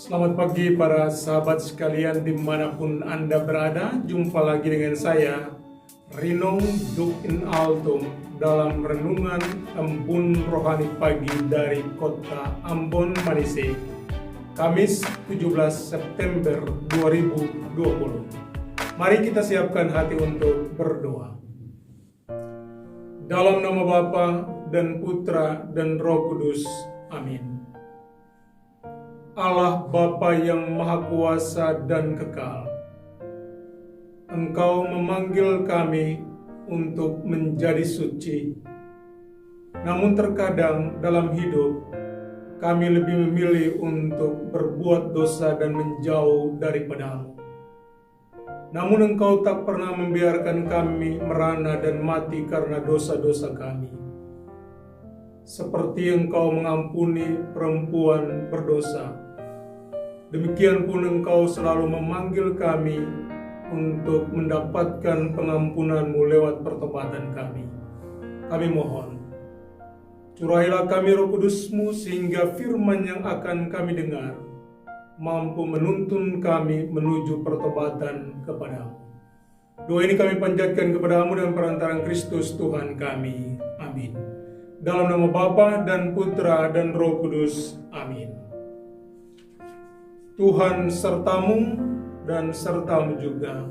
Selamat pagi para sahabat sekalian dimanapun Anda berada. Jumpa lagi dengan saya, Rino Duk in Altum, dalam Renungan Embun Rohani Pagi dari Kota Ambon, Manise, Kamis 17 September 2020. Mari kita siapkan hati untuk berdoa. Dalam nama Bapa dan Putra dan Roh Kudus. Amin. Allah Bapa yang Maha Kuasa dan Kekal, Engkau memanggil kami untuk menjadi suci. Namun terkadang dalam hidup, kami lebih memilih untuk berbuat dosa dan menjauh daripada-Mu. Namun Engkau tak pernah membiarkan kami merana dan mati karena dosa-dosa kami. Seperti Engkau mengampuni perempuan berdosa, demikian pun Engkau selalu memanggil kami untuk mendapatkan pengampunan-Mu lewat pertobatan kami. Kami mohon, curahilah kami Roh Kudus-Mu sehingga firman yang akan kami dengar mampu menuntun kami menuju pertobatan kepada-Mu. Doa ini kami panjatkan kepada-Mu dengan perantaraan Kristus Tuhan kami. Amin. Dalam nama Bapa dan Putra dan Roh Kudus. Amin. Tuhan sertamu dan sertamu juga.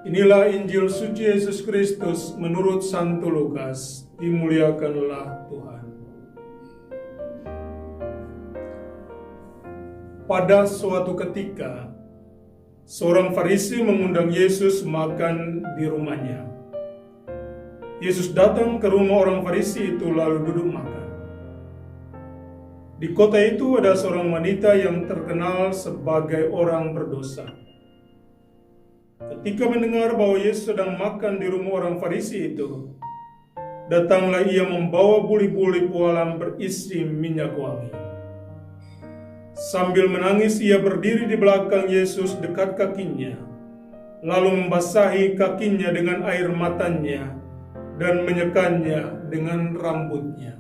Inilah Injil suci Yesus Kristus menurut Santo Lukas. Dimuliakanlah Tuhan. Pada suatu ketika, seorang Farisi mengundang Yesus makan di rumahnya. Yesus datang ke rumah orang Farisi itu lalu duduk makan. Di kota itu ada seorang wanita yang terkenal sebagai orang berdosa. Ketika mendengar bahwa Yesus sedang makan di rumah orang Farisi itu, datanglah ia membawa buli-buli pualam berisi minyak wangi. Sambil menangis ia berdiri di belakang Yesus dekat kakinya, lalu membasahi kakinya dengan air matanya dan menyekannya dengan rambutnya.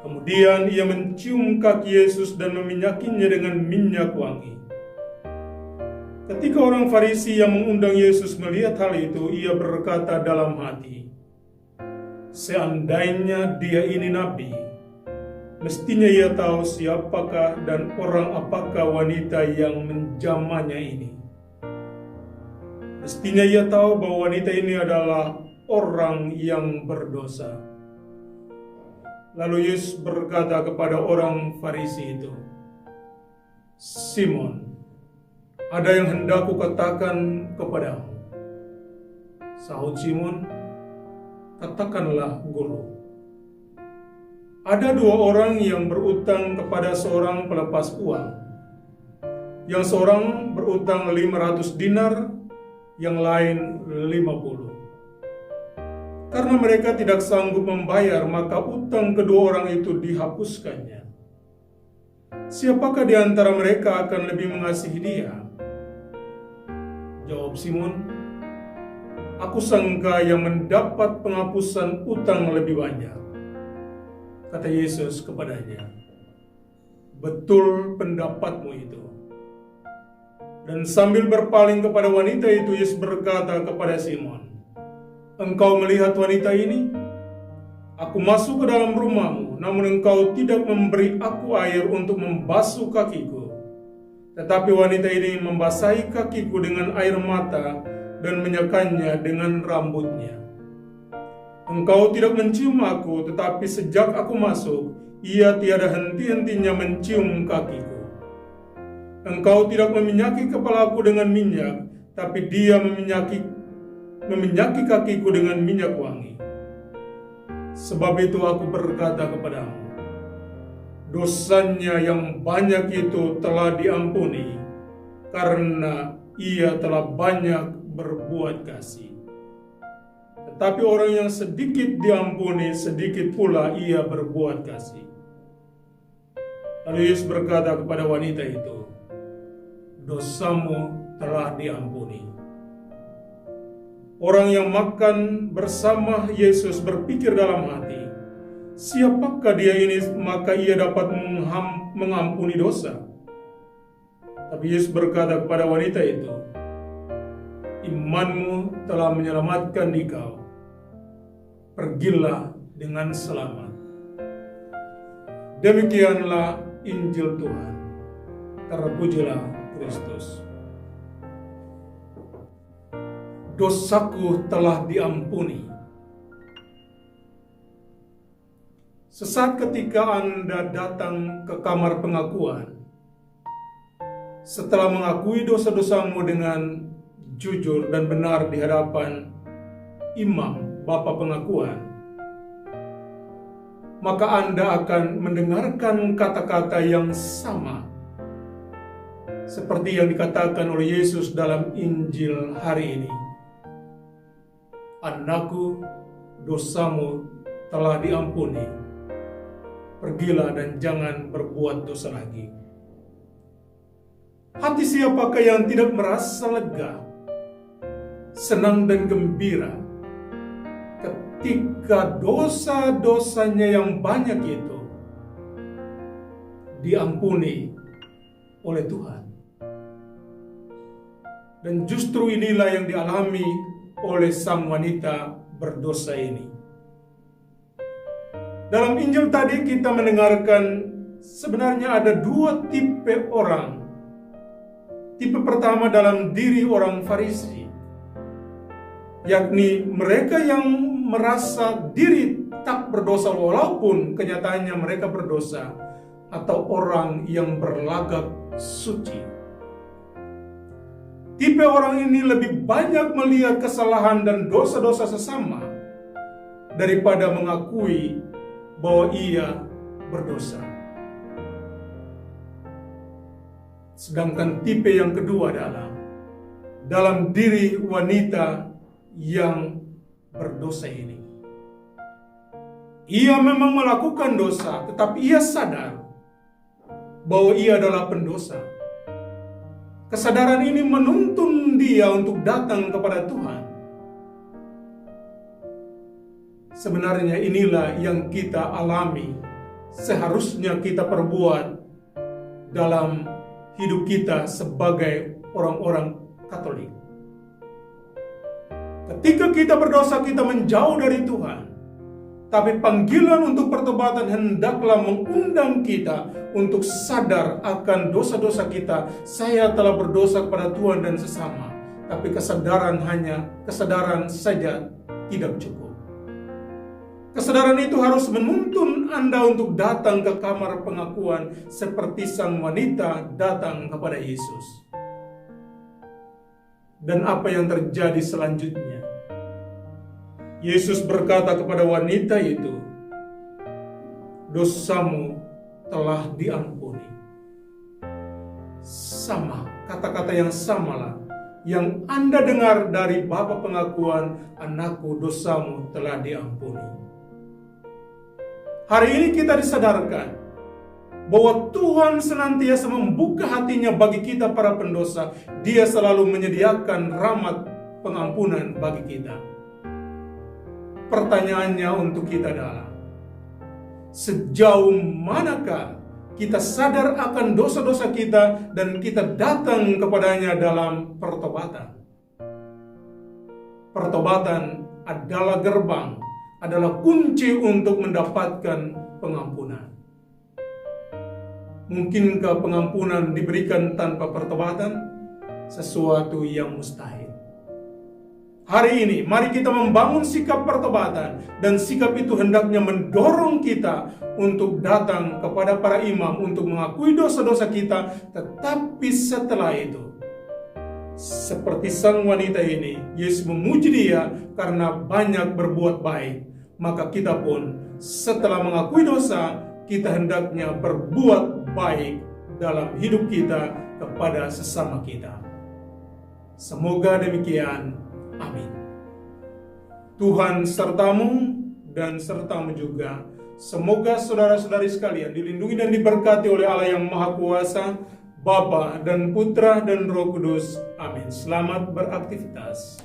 Kemudian ia mencium kaki Yesus dan meminyakinya dengan minyak wangi. Ketika orang Farisi yang mengundang Yesus melihat hal itu, ia berkata dalam hati, "Seandainya dia ini nabi, mestinya ia tahu siapakah dan orang apakah wanita yang menjamahnya ini. Mestinya ia tahu bahwa wanita ini adalah orang yang berdosa." Lalu Yesus berkata kepada orang Farisi itu, "Simon, ada yang hendak kukatakan kepadamu." Sahut Simon, "Katakanlah, Guru." Ada dua orang yang berutang kepada seorang pelepas uang. Yang seorang berutang 500 dinar, yang lain 50. Karena mereka tidak sanggup membayar, maka utang kedua orang itu dihapuskannya. Siapakah di antara mereka akan lebih mengasihi dia? Jawab Simon, "Aku sangka yang mendapat penghapusan utang lebih banyak." Kata Yesus kepadanya, "Betul pendapatmu itu." Dan sambil berpaling kepada wanita itu, Yesus berkata kepada Simon, "Engkau melihat wanita ini? Aku masuk ke dalam rumahmu, namun engkau tidak memberi aku air untuk membasuh kakiku. Tetapi wanita ini membasahi kakiku dengan air mata dan menyekannya dengan rambutnya. Engkau tidak mencium aku, tetapi sejak aku masuk, ia tiada henti-hentinya mencium kakiku. Engkau tidak meminyaki kepalaku dengan minyak, tapi dia meminyaki kakiku dengan minyak wangi. Sebab itu aku berkata kepadamu, dosanya yang banyak itu telah diampuni, karena ia telah banyak berbuat kasih. Tetapi orang yang sedikit diampuni, sedikit pula ia berbuat kasih." Lalu Yesus berkata kepada wanita itu, "Dosamu telah diampuni." Orang yang makan bersama Yesus berpikir dalam hati, "Siapakah dia ini maka ia dapat mengampuni dosa?" Tapi Yesus berkata kepada wanita itu, imanmu telah menyelamatkan dikau. Pergilah dengan selamat. Demikianlah Injil Tuhan. Terpujilah Kristus. Dosaku telah diampuni. Sesaat ketika Anda datang ke kamar pengakuan, setelah mengakui dosa-dosamu dengan jujur dan benar di hadapan imam bapa pengakuan, maka Anda akan mendengarkan kata-kata yang sama seperti yang dikatakan oleh Yesus dalam Injil hari ini. Anakku, dosamu telah diampuni. Pergilah dan jangan berbuat dosa lagi. Hati siapakah yang tidak merasa lega, senang dan gembira ketika dosa-dosanya yang banyak itu diampuni oleh Tuhan? Dan justru inilah yang dialami oleh sang wanita berdosa ini. Dalam Injil tadi kita mendengarkan sebenarnya ada dua tipe orang. Tipe pertama dalam diri orang Farisi, yakni mereka yang merasa diri tak berdosa walaupun kenyataannya mereka berdosa, atau orang yang berlagak suci. Tipe orang ini lebih banyak melihat kesalahan dan dosa-dosa sesama daripada mengakui bahwa ia berdosa. Sedangkan tipe yang kedua adalah dalam diri wanita yang berdosa ini. Ia memang melakukan dosa, tetapi ia sadar bahwa ia adalah pendosa. Kesadaran ini menuntun dia untuk datang kepada Tuhan. Sebenarnya inilah yang kita alami, seharusnya kita perbuat dalam hidup kita sebagai orang-orang Katolik. Ketika kita berdosa, kita menjauh dari Tuhan. Tapi panggilan untuk pertobatan hendaklah mengundang kita untuk sadar akan dosa-dosa kita. Saya telah berdosa kepada Tuhan dan sesama. Tapi kesadaran saja tidak cukup. Kesadaran itu harus menuntun Anda untuk datang ke kamar pengakuan seperti sang wanita datang kepada Yesus. Dan apa yang terjadi selanjutnya? Yesus berkata kepada wanita itu, dosamu telah diampuni. Sama, kata-kata yang samalah yang Anda dengar dari Bapa pengakuan, anakku, dosamu telah diampuni. Hari ini kita disadarkan bahwa Tuhan senantiasa membuka hatinya bagi kita para pendosa. Dia selalu menyediakan rahmat pengampunan bagi kita. Pertanyaannya untuk kita adalah, sejauh manakah kita sadar akan dosa-dosa kita dan kita datang kepadanya dalam pertobatan? Pertobatan adalah gerbang, adalah kunci untuk mendapatkan pengampunan. Mungkinkah pengampunan diberikan tanpa pertobatan? Sesuatu yang mustahil. Hari ini, mari kita membangun sikap pertobatan, dan sikap itu hendaknya mendorong kita untuk datang kepada para imam untuk mengakui dosa-dosa kita. Tetapi setelah itu, seperti sang wanita ini, Yesus memuji dia karena banyak berbuat baik. Maka kita pun setelah mengakui dosa, kita hendaknya berbuat baik dalam hidup kita kepada sesama kita. Semoga demikian. Amin. Tuhan sertamu dan sertamu juga. Semoga saudara-saudari sekalian dilindungi dan diberkati oleh Allah yang Maha Kuasa, Bapa dan Putra dan Roh Kudus. Amin. Selamat beraktivitas.